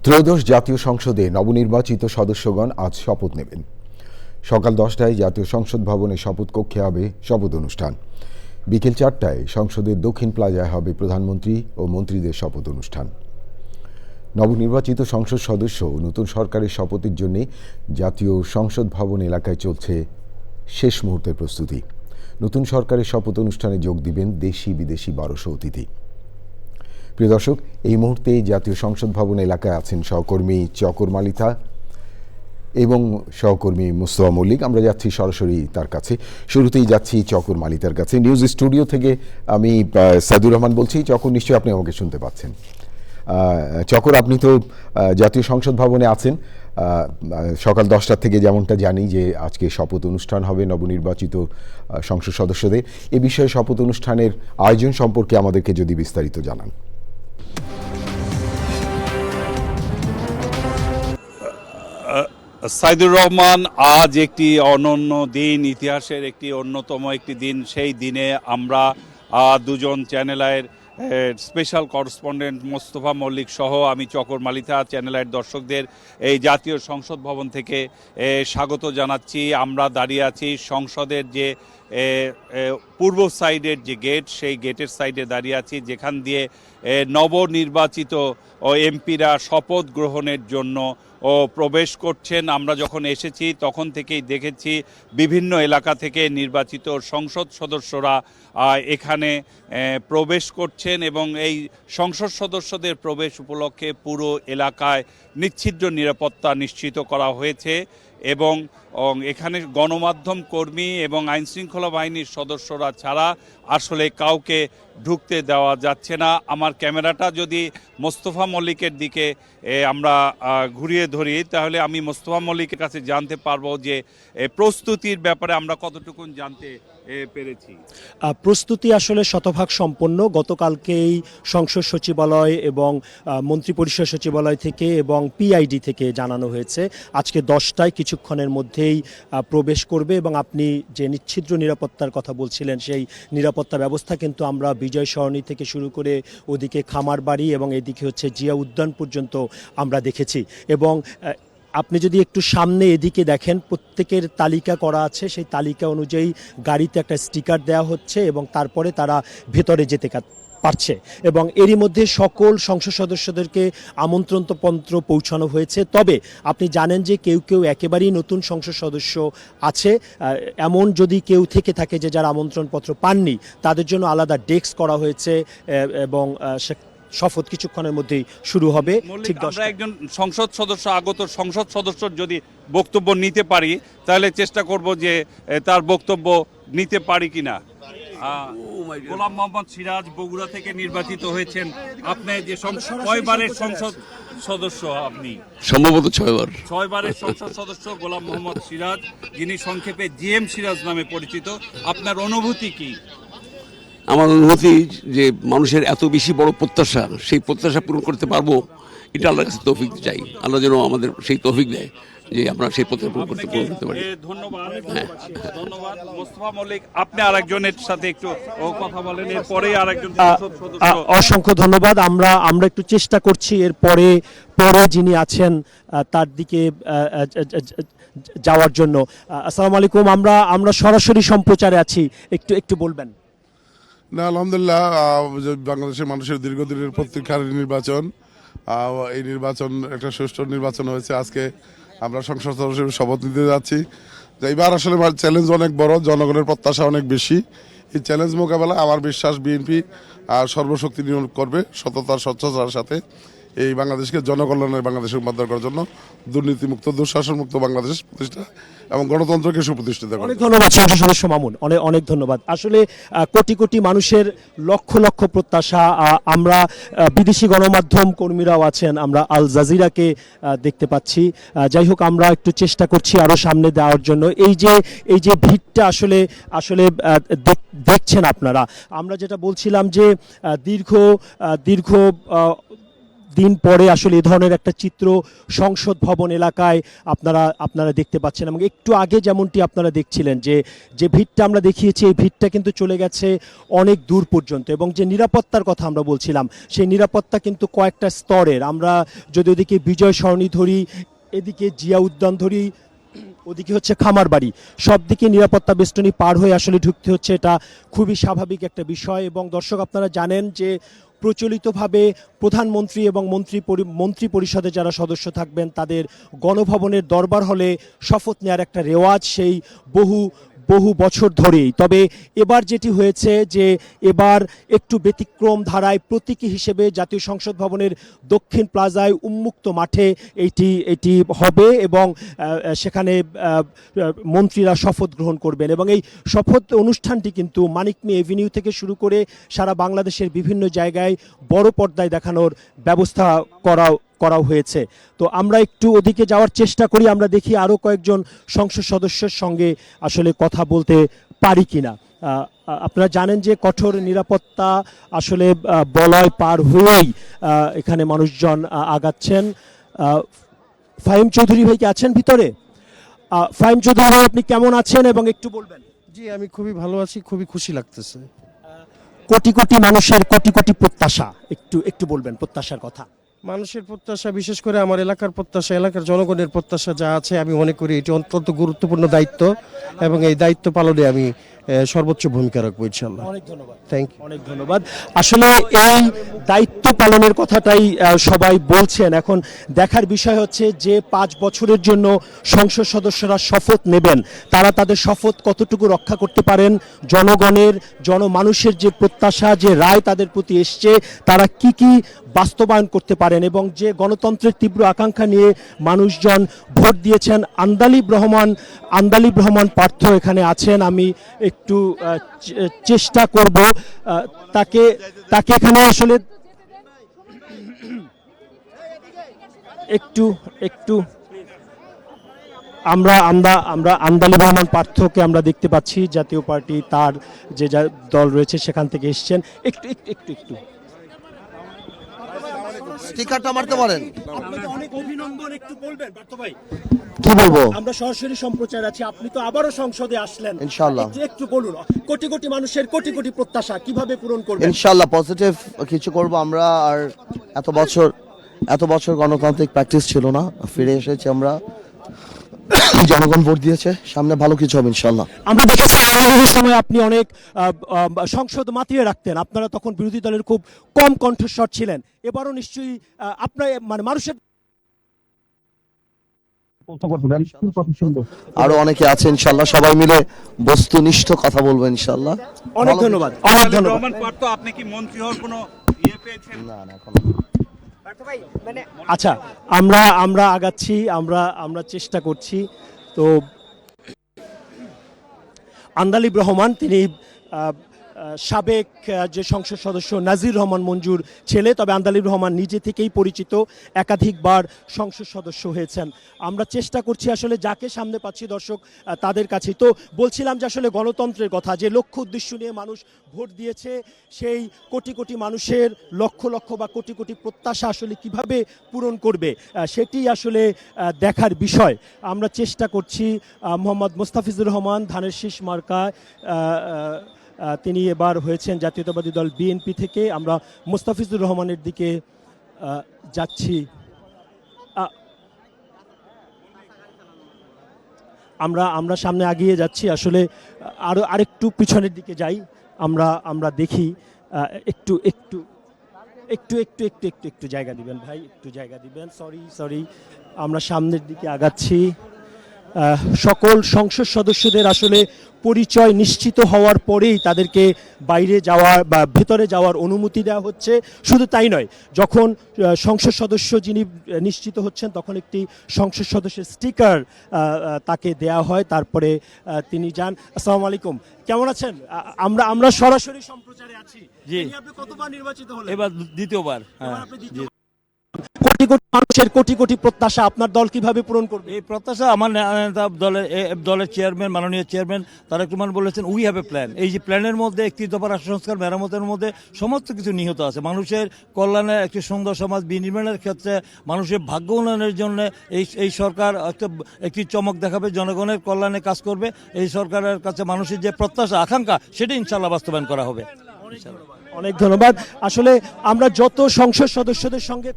ত্রয়োদশ জাতীয় সংসদে নবনির্বাচিত সদস্যগণ আজ শপথ নেবেন। সকাল 10টায় জাতীয় সংসদ ভবনে শপথ কক্ষে হবে শপথ অনুষ্ঠান। বিকেল 4টায় সংসদের দক্ষিণ প্লাজায় হবে প্রধানমন্ত্রী ও মন্ত্রীদের শপথ অনুষ্ঠান। নবনির্বাচিত সংসদ সদস্য ও নতুন সরকারের শপথের জন্য জাতীয় সংসদ ভবন এলাকায় চলছে শেষ মুহূর্তের প্রস্তুতি। নতুন সরকারের শপথ অনুষ্ঠানে যোগ দিবেন দেশি বিদেশি 1200 অতিথি। প্রিয় দর্শক, এই মুহূর্তে জাতীয় সংসদ ভবন এলাকায় আছেন সহকর্মী চকর মালিথা এবং সহকর্মী মুস্তফা মল্লিক। আমরা যাচ্ছি সরাসরি তার কাছে। শুরুতেই যাচ্ছি চকর মালিতার কাছে। নিউজ স্টুডিও থেকে আমি সাইদুর রহমান বলছি। চকর, নিশ্চয়ই আপনি আমাকে শুনতে পাচ্ছেন। চকর, আপনি তো জাতীয় সংসদ ভবনে আছেন। সকাল 10টা থেকে যেমনটা জানি যে আজকে শপথ অনুষ্ঠান হবে নবনির্বাচিত সংসদ সদস্যদের। এ বিষয়ে শপথ অনুষ্ঠানের আয়োজন সম্পর্কে আমাদেরকে যদি বিস্তারিত জানান। সাইদুর রহমান, আজ একটি অনন্য দিন, ইতিহাসের একটি অন্যতম একটি দিন। সেই দিনে আমরা দুজন চ্যানেল আইয়ের স্পেশাল করেসপন্ডেন্ট মোস্তফা মল্লিক সহ আমি চকর মালিথা চ্যানেল আইয়ের দর্শকদের এই জাতীয় সংসদ ভবন থেকে স্বাগত জানাচ্ছি। আমরা দাঁড়িয়ে আছি সংসদের যে পূর্ব সাইডের যে গেট, সেই গেটের সাইডে দাঁড়িয়ে আছি, যেখান দিয়ে নবনির্বাচিত এমপিরা শপথ গ্রহণের জন্য প্রবেশ করছেন। আমরা যখন এসেছি তখন থেকেই দেখেছি বিভিন্ন এলাকা থেকে নির্বাচিত সংসদ সদস্যরা এখানে প্রবেশ করছেন এবং এই সংসদ সদস্যদের প্রবেশ উপলক্ষে পুরো এলাকায় নিচ্ছিদ্র নিরাপত্তা নিশ্চিত করা হয়েছে এবং এখানে গণমাধ্যম কর্মী এবং আইনশৃঙ্খলা বাহিনীর সদস্যরা ছাড়া আসলে কাউকে ঢুকতে দেওয়া যাচ্ছে না। আমার ক্যামেরাটা যদি মোস্তফা মল্লিকের দিকে আমরা ঘুরিয়ে ধরি, তাহলে আমি মোস্তফা মল্লিকের কাছে জানতে পারবো যে প্রস্তুতির ব্যাপারে আমরা কতটুকু জানতে পেরেছি। প্রস্তুতি আসলে শতভাগ সম্পন্ন। গতকালকেই সংসদ সচিবালয় এবং মন্ত্রিপরিষদ সচিবালয় থেকে এবং পিআইডি থেকে জানানো হয়েছে আজকে 10টায় কিছুক্ষণের মধ্যেই প্রবেশ করবে এবং আপনি যে নিচ্ছিদ্র নিরাপত্তার কথা বলছিলেন সেই নিরাপত্তা ব্যবস্থা কিন্তু আমরা বিজয় সরণি থেকে শুরু করে ওদিকে খামারবাড়ি এবং এদিকে হচ্ছে জিয়া উদ্যান পর্যন্ত আমরা দেখেছি। এবং আপনি যদি একটু সামনে এদিকে দেখেন, প্রত্যেকের তালিকা করা আছে। সেই তালিকা অনুযায়ী গাড়িতে একটা স্টিকার দেওয়া হচ্ছে এবং তারপরে তারা ভেতরে যেতে পারছে। এবং এরই মধ্যে সকল সংসদ সদস্যদেরকে আমন্ত্রণপত্র পৌঁছানো হয়েছে। তবে আপনি জানেন যে কেউ কেউ একেবারেই নতুন সংসদ সদস্য আছে, এমন যদি কেউ থেকে থাকে যে যারা আমন্ত্রণপত্র পাননি, তাদের জন্য আলাদা ডেস্ক করা হয়েছে এবং শপথ কিছুক্ষণের মধ্যেই শুরু হবে। ঠিক আমরা একজন সংসদ সদস্য, আগত সংসদ সদস্যর যদি বক্তব্য নিতে পারি তাহলে চেষ্টা করব যে তার বক্তব্য নিতে পারি কিনা। গোলাম মোহাম্মদ সিরাজ বগুড়া থেকে নির্বাচিত হয়েছেন। আপনি যে কয়বারের সংসদ সদস্য? আপনি সম্ভবত 6বারের সংসদ সদস্য গোলাম মোহাম্মদ সিরাজ, যিনি সংক্ষেপে জিএম সিরাজ নামে পরিচিত। আপনার অনুভূতি কি? আমার অনুভূতি যে মানুষের এত বেশি বড় প্রত্যাশা, সেই প্রত্যাশা পূরণ করতে পারবো, এটা আল্লাহর কাছে তৌফিক চাই। আল্লাহ যেন আমাদের সেই তৌফিক দেয় যে আমরা সেই প্রত্যাশা পূরণ করতে পারি। ধন্যবাদ মোস্তফা মল্লিক। আপনি আরেকজনের সাথে একটু কথা বলেন, এরপরে আরেকজন সদস্য। অসংখ্য ধন্যবাদ। আমরা একটু চেষ্টা করছি এরপরে যিনি আছেন তার দিকে যাওয়ার জন্য। আসসালামু আলাইকুম, আমরা সরাসরি সম্প্রচারে আছি, একটু বলবেন। না, আলহামদুলিল্লাহ, বাংলাদেশের মানুষের দীর্ঘদিনের প্রতীক্ষার নির্বাচন, এই নির্বাচন একটা সুষ্ঠু নির্বাচন হয়েছে। আজকে আমরা সংসদ সদস্য শপথ নিতে যাচ্ছি। এইবার আসলে চ্যালেঞ্জ অনেক বড়, জনগণের প্রত্যাশা অনেক বেশি। এই চ্যালেঞ্জ মোকাবেলা আমার বিশ্বাস বিএনপি সর্বশক্তি নিয়োগ করবে সততার স্বচ্ছতার সাথে এই বাংলাদেশকে জনকল্যাণের বাংলাদেশে রূপান্তর করার জন্য দুর্নীতিমুক্ত, দুঃশাসনমুক্ত বাংলাদেশ প্রতিষ্ঠা এবং গণতন্ত্রকে সুপ্রতিষ্ঠিত করা। অনেক ধন্যবাদ সংসদ সদস্য মামুন, অনেক ধন্যবাদ। আসলে কোটি কোটি মানুষের লক্ষ লক্ষ প্রত্যাশা। আমরা বিদেশি গণমাধ্যম কর্মীরাও আছেন, আমরা আল জাজিরাকে দেখতে পাচ্ছি। যাই হোক, আমরা একটু চেষ্টা করছি আরও সামনে দেওয়ার জন্য। এই যে ভিড়টা আসলে দেখছেন আপনারা। আমরা যেটা বলছিলাম যে দীর্ঘ দিন পরে আসলে এ ধরনের একটা চিত্র সংসদ ভবন এলাকায় আপনারা দেখতে পাচ্ছেন, এবং একটু আগে যেমনটি আপনারা দেখছিলেন যে ভিড়টা আমরা দেখিয়েছি, এই ভিড়টা কিন্তু চলে গেছে অনেক দূর পর্যন্ত, এবং যে নিরাপত্তার কথা আমরা বলছিলাম সেই নিরাপত্তা কিন্তু কয়েকটা স্তরের। আমরা যদি ওদিকে বিজয় সরণি ধরি, এদিকে জিয়া উদ্যান ধরি, ওদিকে হচ্ছে খামার বাড়ি, সব দিকে নিরাপত্তা বেষ্টনী পার হয়ে আসলে ঢুকতে হচ্ছে, এটা খুবই স্বাভাবিক একটা বিষয়। এবং দর্শক, আপনারা জানেন যে প্রচলিতভাবে প্রধানমন্ত্রী এবং মন্ত্রী পরিষদে যারা সদস্য থাকবেন তাদের গণভবনের দরবার হলে শপথ নেওয়ার একটা রেওয়াজ সেই বহু বছর ধরেই। তবে এবার যেটি হয়েছে যে এবার একটু ব্যতিক্রম ধারায় প্রতীকী হিসেবে জাতীয় সংসদ ভবনের দক্ষিণ প্লাজায় উন্মুক্ত মাঠে এটি হবে, এবং সেখানে মন্ত্রীরা শপথ গ্রহণ করবেন, এবং এই শপথ অনুষ্ঠানটি কিন্তু মানিক মিয়া এভিনিউ থেকে শুরু করে সারা বাংলাদেশের বিভিন্ন জায়গায় বড় পর্দায় দেখানোর ব্যবস্থা করা হয়েছে। তো আমরা একটু ওদিকে যাওয়ার চেষ্টা করি, আমরা দেখি আরও কয়েকজন সংসদ সদস্যের সঙ্গে আসলে কথা বলতে পারি কিনা। আপনারা জানেন যে কঠোর নিরাপত্তা আসলে বলয় পার হয়েই এখানে মানুষজন আগাচ্ছেন। ফাহিম চৌধুরী ভাই কি আছেন ভিতরে? ফাহিম চৌধুরী ভাই, আপনি কেমন আছেন এবং একটু বলবেন? জি, আমি খুবই ভালো আছি, খুবই খুশি লাগতেছে। কোটি কোটি মানুষের কোটি কোটি প্রত্যাশা, একটু বলবেন প্রত্যাশার কথা। মানুষের প্রত্যাশা, বিশেষ করে আমার এলাকার প্রত্যাশা, এলাকার জনগণের প্রত্যাশা যা আছে, আমি মনে করি এটি অত্যন্ত গুরুত্বপূর্ণ দায়িত্ব, এবং এই দায়িত্ব পালনে আমি সর্বোচ্চ ভূমিকা রাখবো ইনশাআল্লাহ। অনেক ধন্যবাদ। Thank you. অনেক ধন্যবাদ। আসলে এই দায়িত্ব পালনের কথাটাই সবাই বলছেন। এখন দেখার বিষয় হচ্ছে যে 5 বছরের জন্য সংসদ সদস্যরা শপথ নেবেন, তারা তাদের শপথ কতটুকু রক্ষা করতে পারেন, জনমানুষের যে প্রত্যাশা, যে রায় তাদের প্রতি এসছে, তারা কি বাস্তবায়ন করতে পারেন, এবং যে গণতন্ত্রের তীব্র আকাঙ্ক্ষা নিয়ে মানুষজন ভোট দিয়েছেন। আন্দালিব রহমান পার্থ এখানে আছেন, আমি একটু চেষ্টা করব তাকে এখানে আসলে একটু আমরা আন্দালিব রহমান পার্থকে আমরা দেখতে পাচ্ছি, জাতীয় পার্টি তার যে দল রয়েছে সেখান থেকে এসছেন। একটু স্টিকারটা মারতে পারেন। আপনাকে অনেক অভিনন্দন, একটু বলবেন পার্থ ভাই? কি বলবো? আমরা সরাসরি সম্প্রচার আছি, আপনি তো আবারও সংসদে আসলেন, ইনশাআল্লাহ। একটু বলুন, কোটি কোটি মানুষের কোটি কোটি প্রত্যাশা কিভাবে পূরণ করবেন? ইনশাআল্লাহ পজিটিভ কিছু করব আমরা। আর এত বছর গণতান্ত্রিক প্র্যাকটিস ছিল না, ফিরে এসেছি আমরা, জনগণ ভোট দিয়েছে, সামনে ভালো কিছু হবে ইনশাআল্লাহ। আমরা দেখেছি আওয়ামী সময় আপনি অনেক সংসদ মাতিয়ে রাখতেন, আপনারা তখন বিরোধী দলের খুব কম কণ্ঠস্বর ছিলেন, এবারও নিশ্চয়ই আপনার মানে মানুষের আরো অনেকে আছে ইনশাআল্লাহ, সবাই মিলে বস্তুনিষ্ঠ কথা বলবো ইনশাআল্লাহ। অনেক ধন্যবাদ। অনেক ধন্যবাদ। রহমান পার্থ, আপনি কি মন্ত্রী হওয়ার কোনো পেয়েছেন? না এখন আচ্ছা, আমরা আগাচ্ছি, আমরা চেষ্টা করছি। তো আন্দালিব রহমান, তিনি সাবেক যে সংসদ সদস্য নাজির রহমান মঞ্জুর ছেলে, তবে আন্দালিব রহমান নিজে থেকেই পরিচিত, একাধিকবার সংসদ সদস্য হয়েছেন। আমরা চেষ্টা করছি আসলে যাকে সামনে পাচ্ছি দর্শক তাদের কাছে। তো বলছিলাম যে আসলে গণতন্ত্রের কথা, যে লক্ষ্য উদ্দেশ্য নিয়ে মানুষ ভোট দিয়েছে, সেই কোটি কোটি মানুষের লক্ষ বা কোটি কোটি প্রত্যাশা আসলে কিভাবে পূরণ করবে, সেটি আসলে দেখার বিষয়। আমরা চেষ্টা করছি। মোহাম্মদ মোস্তাফিজুর রহমান, ধানের শীষ মার্কা, তিনি এবার হয়েছেন জাতীয়তাবাদী দল বিএনপি থেকে। আমরা মোস্তাফিজুর রহমানের দিকে যাচ্ছি। আমরা সামনে আগিয়ে যাচ্ছি, আসলে আরেকটু পিছনের দিকে যাই, আমরা দেখি। একটু জায়গা দিবেন ভাই, একটু জায়গা দিবেন। সরি, আমরা সামনের দিকে আগাচ্ছি। সকল সংসদ সদস্যদের আসলে পরিচয় নিশ্চিত হওয়ার পরেই তাদেরকে বাইরে যাওয়ার বা ভেতরে যাওয়ার অনুমতি দেওয়া হচ্ছে। শুধু তাই নয়, যখন সংসদ সদস্য যিনি নিশ্চিত হচ্ছেন তখন একটি সংসদ সদস্যের স্টিকার তাকে দেয়া হয়, তারপরে তিনি যান। আসসালামু আলাইকুম, কেমন আছেন? আমরা সরাসরি সম্প্রচারে আছি। জি। আপনি কতবার নির্বাচিত হলেন? এবার দ্বিতীয়বার। এবার আপনি দ্বিতীয়। কোটি কোটি কোটি মানুষের কোটি কোটি প্রত্যাশা আপনার দল কিভাবে পূরণ করবে? এই প্রত্যাশা আমার দলের চেয়ারম্যান, মাননীয় চেয়ারম্যান তারেক রহমান বলেছেন উই হ্যাভ এ প্ল্যান। এই যে প্ল্যানের মধ্যে 31 দফা রাষ্ট্র সংস্কার মেরামতের মধ্যে সমস্ত কিছু নিহিত আছে। মানুষের কল্যাণে, একটি সুন্দর সমাজ বিনির্মাণের ক্ষেত্রে, মানুষের ভাগ্য উন্নয়নের জন্য এই সরকার একটি চমক দেখাবে, জনগণের কল্যাণে কাজ করবে। এই সরকারের কাছে মানুষের যে প্রত্যাশা, আকাঙ্ক্ষা, সেটা ইনশাল্লাহ বাস্তবায়ন করা হবে। অনেক ধন্যবাদ। আসলে আমরা যত সংসদ সদস্যদের সঙ্গে